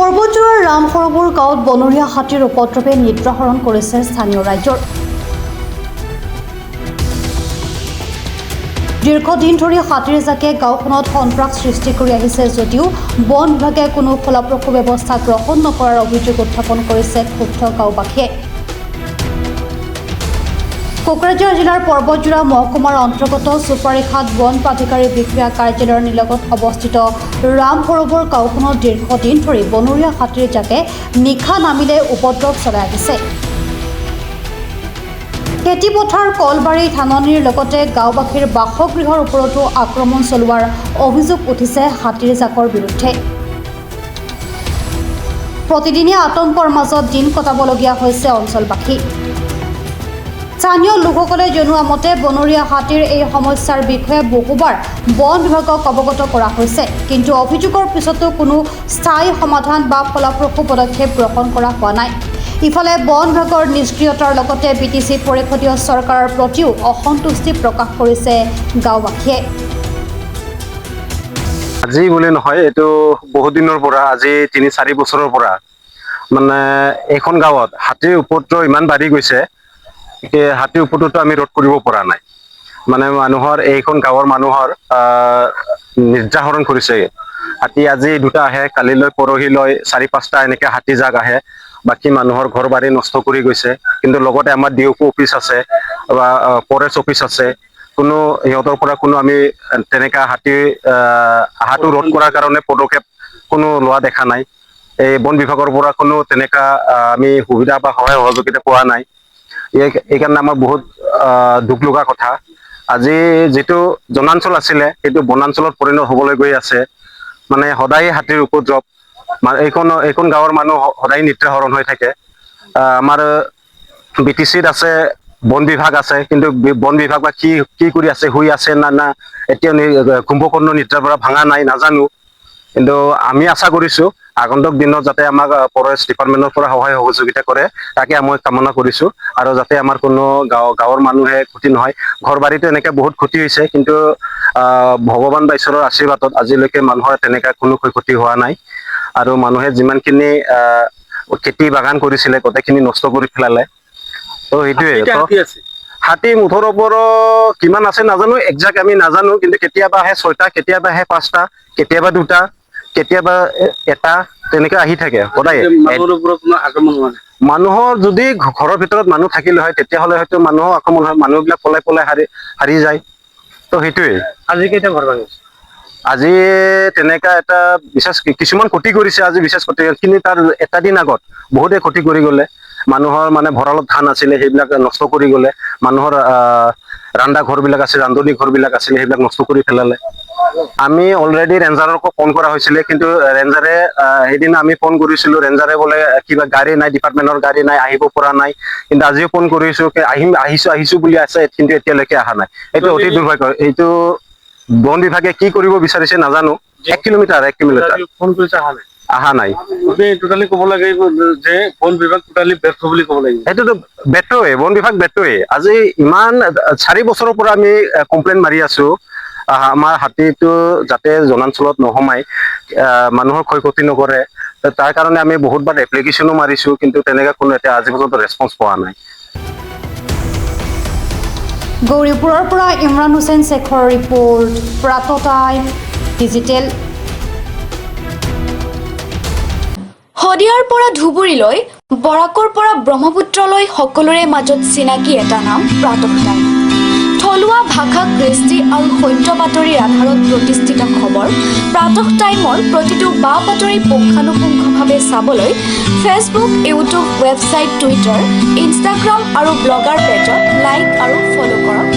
পৰ্বতজোৰাৰ ৰামসৰোবৰ গাঁৱত বনৰীয়া হাতীৰ উপদ্ৰৱে নিদ্ৰাহৰণ কৰিছে স্থানীয় ৰাইজৰ। দীৰ্ঘদিন ধৰি হাতীৰ জাকে গাঁওখনত সন্ত্ৰাস সৃষ্টি কৰি আহিছে যদিও বন বিভাগে কোনো ফলপ্ৰসূ ব্যৱস্থা গ্ৰহণ নকৰাৰ অভিযোগ উত্থাপন কৰিছে ক্ষুব্ধ গাঁওবাসীয়ে। কোকৰাঝাৰ জিলাৰ পৰ্বতজোৰা মহকুমাৰ অন্তৰ্গত চুপাৰীঘাট বন প্ৰাধিকাৰী বিষয়া কাৰ্যালয়ৰ নিলগত অৱস্থিত ৰামসৰোবৰ গাঁওখনত দীৰ্ঘদিন ধৰি বনৰীয়া হাতীৰ জাকে নিশা নামিলে উপদ্ৰৱ চলাই আহিছে। খেতিপথাৰ কলবাৰী ধাননিৰ লগতে গাঁওবাসীৰ বাসগৃহৰ ওপৰতো আক্ৰমণ চলোৱাৰ অভিযোগ উঠিছে হাতীৰ জাকৰ বিৰুদ্ধে। প্ৰতিদিনে আতংকৰ মাজত দিন কটাবলগীয়া হৈছে অঞ্চলবাসী। স্থানীয় লোকসকলে জনোৱা মতে বনৰীয়া হাতীৰ এই সমস্যাৰ বিষয়ে বহুবাৰ বন বিভাগক অৱগত কৰা হৈছে, কিন্তু অভিযোগৰ পিছতো কোনো স্থায়ী সমাধান বা ফলপ্ৰসূ পদক্ষেপ গ্ৰহণ কৰা হোৱা নাই। ইফালে বন বিভাগৰ নিষ্ক্ৰিয়তাৰ লগতে বিটিচি পৰিষদীয় চৰকাৰৰ প্ৰতিও অসন্তুষ্টি প্ৰকাশ কৰিছে গাঁওবাসীয়ে। আজি বুলি নহয়, এইটো বহুত দিনৰ পৰা, আজি ৩-৪ বছৰৰ পৰা মানে এইখন গাঁৱত হাতীৰ উপদ্ৰৱ ইমান বাঢ়ি গৈছে, হাতীৰ উপদ্ৰৱটো আমি ৰোধ কৰিব পৰা নাই। মানে মানুহৰ এইখন গাঁৱৰ মানুহৰ নিৰ্যাতন কৰিছে হাতী। আজি 2টা আহে, কালিলৈ পৰহিলৈ 4-5টা এনেকৈ হাতী জাক আহে। বাকী মানুহৰ ঘৰ বাৰী নষ্ট কৰি গৈছে। কিন্তু লগতে আমাৰ ডিঅ'পি অফিচ আছে বা ফৰেষ্ট অফিচ আছে, কোনো সিহঁতৰ পৰা কোনো আমি তেনেকা হাতী অহাটো ৰোধ কৰাৰ কাৰণে পদক্ষেপ কোনো লোৱা দেখা নাই। এই বন বিভাগৰ পৰা কোনো তেনেকা আমি সুবিধা বা সহায় সহযোগিতা পোৱা নাই। এইকাৰণে আমাৰ বহুত দুখ লগা কথা। আজি যিটো জনাঞ্চল আছিলে সেইটো বনাঞ্চলত পৰিণত হ'বলৈ গৈ আছে। মানে সদায় হাতীৰ উপদ্ৰৱ, এইখন গাঁৱৰ মানুহ সদায় নিদ্ৰাহৰণ হৈ থাকে। আমাৰ বিটিচিত আছে, বন বিভাগ আছে, কিন্তু বন বিভাগ বা কি কৰি আছে, শুই আছে না এতিয়া কুম্ভকৰ্ণ নিদ্ৰাৰ পৰা ভাঙা নাই নাজানো। কিন্তু আমি আশা কৰিছোঁ আগন্তুক দিনত যাতে আমাক ফৰেষ্ট ডিপাৰ্টমেণ্টৰ পৰা সহায় সহযোগিতা কৰে, তাকে মই কামনা কৰিছোঁ। আৰু যাতে আমাৰ কোনো গাঁৱৰ মানুহে ক্ষতি নহয়। ঘৰ বাৰীতো এনেকৈ বহুত ক্ষতি হৈছে, কিন্তু ভগৱান বা ঈশ্বৰৰ আশীৰ্বাদত আজিলৈকে মানুহৰ তেনেকৈ কোনো ক্ষয়ক্ষতি হোৱা নাই। আৰু মানুহে যিমানখিনি খেতি বাগান কৰিছিলে গোটেইখিনি নষ্ট কৰি পেলালে। তো সেইটোৱে। হাতী মুঠৰ ওপৰত কিমান আছে নাজানো, একজাক্ট আমি নাজানো, কিন্তু কেতিয়াবা আহে 6টা, কেতিয়াবা আহে 5টা, কেতিয়াবা 2টা, কেতিয়াবা 1টা, তেনেকৈ আহি থাকে সদায়। মানুহৰ যদি ঘৰৰ ভিতৰত মানুহ থাকিলে হয় তেতিয়াহ'লে হয়তো মানুহৰ আক্ৰমণ হয়, মানুহবিলাক পলাই হাৰি যায়। তো সেইটোৱে। আজি কেইটা ঘৰ ভাঙিছে? আজি তেনেকা এটা বিশেষ কিছুমান ক্ষতি কৰিছে, আজি বিশেষ ক্ষতি, কিন্তু তাৰ এটা দিন আগত বহুতে ক্ষতি কৰি গ'লে। মানুহৰ মানে ভঁৰালত ধান আছিলে সেইবিলাক নষ্ট কৰি গ'লে। মানুহৰ ৰান্ধা ঘৰবিলাক আছে, ৰান্ধনী ঘৰবিলাক আছিলে, সেইবিলাক নষ্ট কৰি পেলালে। আমি অলৰেডি ৰেঞ্জাৰকো ফোন কৰা হৈছিলে, কিন্তু ৰেঞ্জাৰে সেইদিনা আমি ফোন কৰিছিলোঁ, ৰেঞ্জাৰে বোলে কিবা গাড়ী নাই, ডিপাৰ্টমেণ্টৰ গাড়ী নাই, আহিব পৰা নাই। কিন্তু আজিও ফোন কৰিছোঁ, আহিছোঁ বুলি আছে, কিন্তু এতিয়ালৈকে অহা নাই। এইটো অতি দুৰ্ভাগ্য। এইটো বন বিভাগে কি কৰিব বিচাৰিছে নাজানো। 1 কিলোমিটাৰ ফোন কৰিছে, অহা নাই। টোটালি ক'ব লাগে যে বন বিভাগ টোটালি ব্যৰ্থ বুলি ক'ব লাগিব। সেইটোতো ব্যৰ্থই, বন বিভাগ ব্যৰ্থই। আজি ইমান 4 বছৰৰ পৰা আমি কমপ্লেইন মাৰি আছোঁ আমাৰ হাতীটো যাতে জনাঞ্চলত নোসোমাই, মানুহৰ ক্ষয়ক্ষতি নকৰে। তাৰ কাৰণে আমি বহুতবাৰ এপ্লিকেশ্যনো মাৰিছোঁ, কিন্তু তেনেকৈ কোনো এতিয়া আজি পৰ্যন্ত ৰেছপন্স পোৱা নাই। গৌৰীপুৰৰ পৰা ইমৰান হুছেইন শেখৰ ৰিপৰ্ট, প্ৰাত টাইম ডিজিটেল। শদিয়াৰ পৰা ধুবুৰীলৈ, বৰাকৰ পৰা ব্ৰহ্মপুত্ৰলৈ সকলোৰে মাজত চিনাকি এটা নাম প্ৰাত টাইম। থলুৱা ভাষা, কৃষ্টি আৰু সত্য বাতৰিৰ আধাৰত প্ৰতিষ্ঠিত খবৰ প্ৰাত টাইমৰ প্ৰতিটো বা বাতৰি পুংখানুপুংখভাৱে চাবলৈ Facebook, YouTube, website, Twitter, Instagram আৰু ব্লগাৰ পেজত লাইক আৰু ফ'ল' কৰক